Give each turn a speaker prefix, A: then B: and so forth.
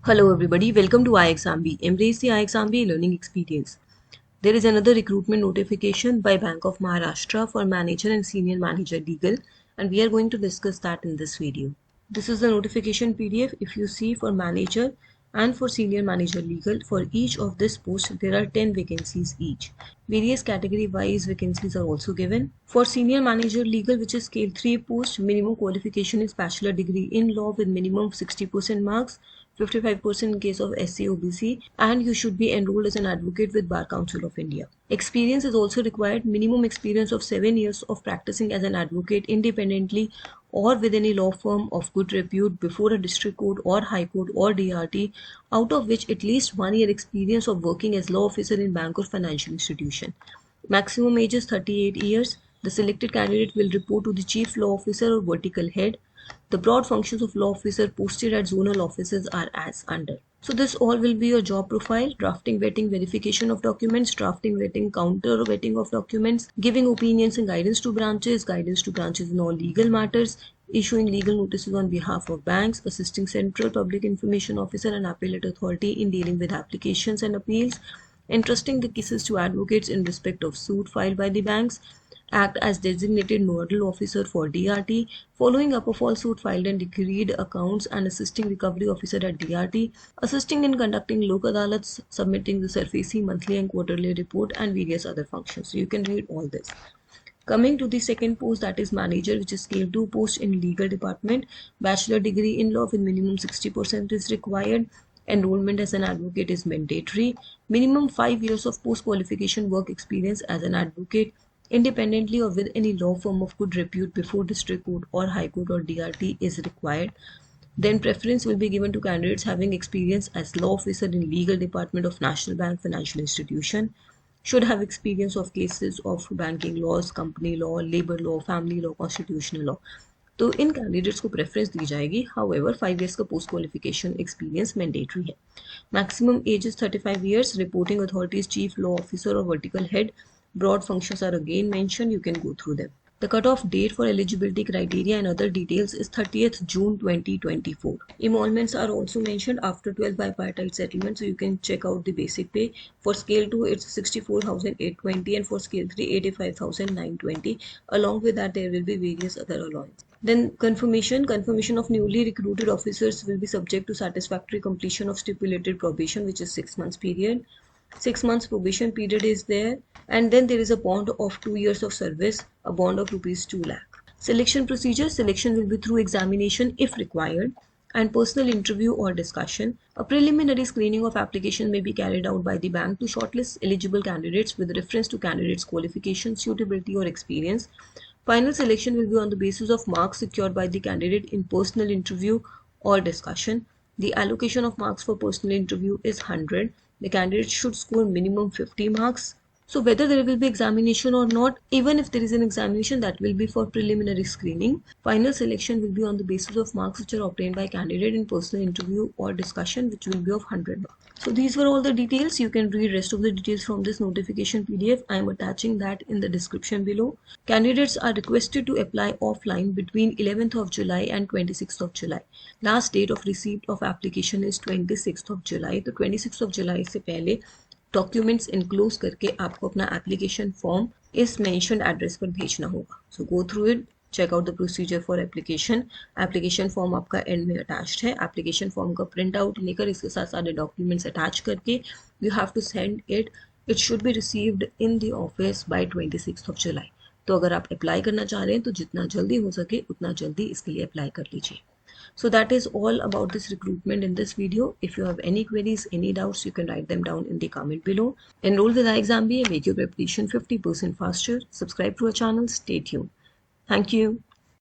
A: Hello everybody, welcome to iExamB. Embrace the iExamB learning experience. There is another recruitment notification by Bank of Maharashtra for manager and senior manager legal, and we are going to discuss that in this video. This is the notification PDF. If you see, for manager and for senior manager legal, for each of this post there are 10 vacancies each. Various category wise vacancies are also given. For senior manager legal, which is scale 3 post, minimum qualification is bachelor degree in law with minimum 60% marks, 55% in case of SC OBC, and you should be enrolled as an advocate with Bar Council of India. Experience is also required. Minimum experience of 7 years of practicing as an advocate independently or with any law firm of good repute before a district court or high court or DRT, out of which at least 1 year experience of working as law officer in bank or financial institution. Maximum age is 38 years. The selected candidate will report to the chief law officer or vertical head. The broad functions of law officer posted at zonal offices are as under. So this all will be your job profile: drafting, vetting, verification of documents, drafting, vetting, counter vetting of documents, giving opinions and guidance to branches in all legal matters, issuing legal notices on behalf of banks, assisting Central Public Information Officer and Appellate Authority in dealing with applications and appeals, entrusting the cases to advocates in respect of suit filed by the banks, act as designated nodal officer for DRT, following up a falsehood filed and decreed accounts and assisting recovery officer at DRT, assisting in conducting lok adalats, submitting the SARFAESI monthly and quarterly report, and various other functions. So you can read all this. Coming to the second post, that is manager, which is scale 2 post in legal department. Bachelor degree in law with minimum 60% is required. Enrollment as an advocate is mandatory. Minimum 5 years of post-qualification work experience as an advocate independently or with any law firm of good repute before district court or high court or DRT is required. Then preference will be given to candidates having experience as law officer in legal department of National Bank financial institution, should have experience of cases of banking laws, company law, labor law, family law, constitutional law. तो इन candidates को preference दी जाएगी. However 5 years का post qualification experience mandatory है. Maximum age is 35 years. Reporting authorities chief law officer और vertical head. Broad functions are again mentioned. You can go through them. The cutoff date for eligibility criteria and other details is 30th June 2024. Emoluments are also mentioned after 12 bipartite settlement, so you can check out the basic pay. For scale 2 it's 64,820 and for scale 3 85,920. Along with that there will be various other allowances. Then confirmation of newly recruited officers will be subject to satisfactory completion of stipulated probation, which is 6 months period. 6 months probation period is there, and then there is a bond of 2 years of service, a bond of rupees 2 lakh. Selection procedure: selection will be through examination if required and personal interview or discussion. A preliminary screening of application may be carried out by the bank to shortlist eligible candidates with reference to candidates' qualifications, suitability or experience. Final selection will be on the basis of marks secured by the candidate in personal interview or discussion. The allocation of marks for personal interview is 100. The candidate should score minimum 50 marks. So whether there will be examination or not, even if there is an examination, that will be for preliminary screening. Final selection will be on the basis of marks which are obtained by candidate in personal interview or discussion, which will be of 100 marks. So these were all the details. You can read rest of the details from this notification PDF. I am attaching that in the description below. Candidates are requested to apply offline between 11th of July and 26th of July. Last date of receipt of application is 26th of July. तो 26th of July से पहले documents enclose करके आपको अपना application form इस mentioned address पर भेजना होगा. So go through it, check out the procedure for application. Application form आपका एंड में अटैच्ड है. एप्लीकेशन फॉर्म का प्रिंट आउट लेकर इसके साथ सारे डॉक्यूमेंट्स अटैच करके you have to send it. It should be received in the office by 26th of July. तो अगर आप अप्लाई करना चाह रहे हैं तो जितना जल्दी हो सके उतना जल्दी इसके लिए अप्लाई कर लीजिए. So that is all about this recruitment in this video. If you have any queries, any doubts, you can write them down in the comment below. Enroll with iExamB and make your preparation 50% faster. Subscribe to our channel. Stay tuned. Thank you.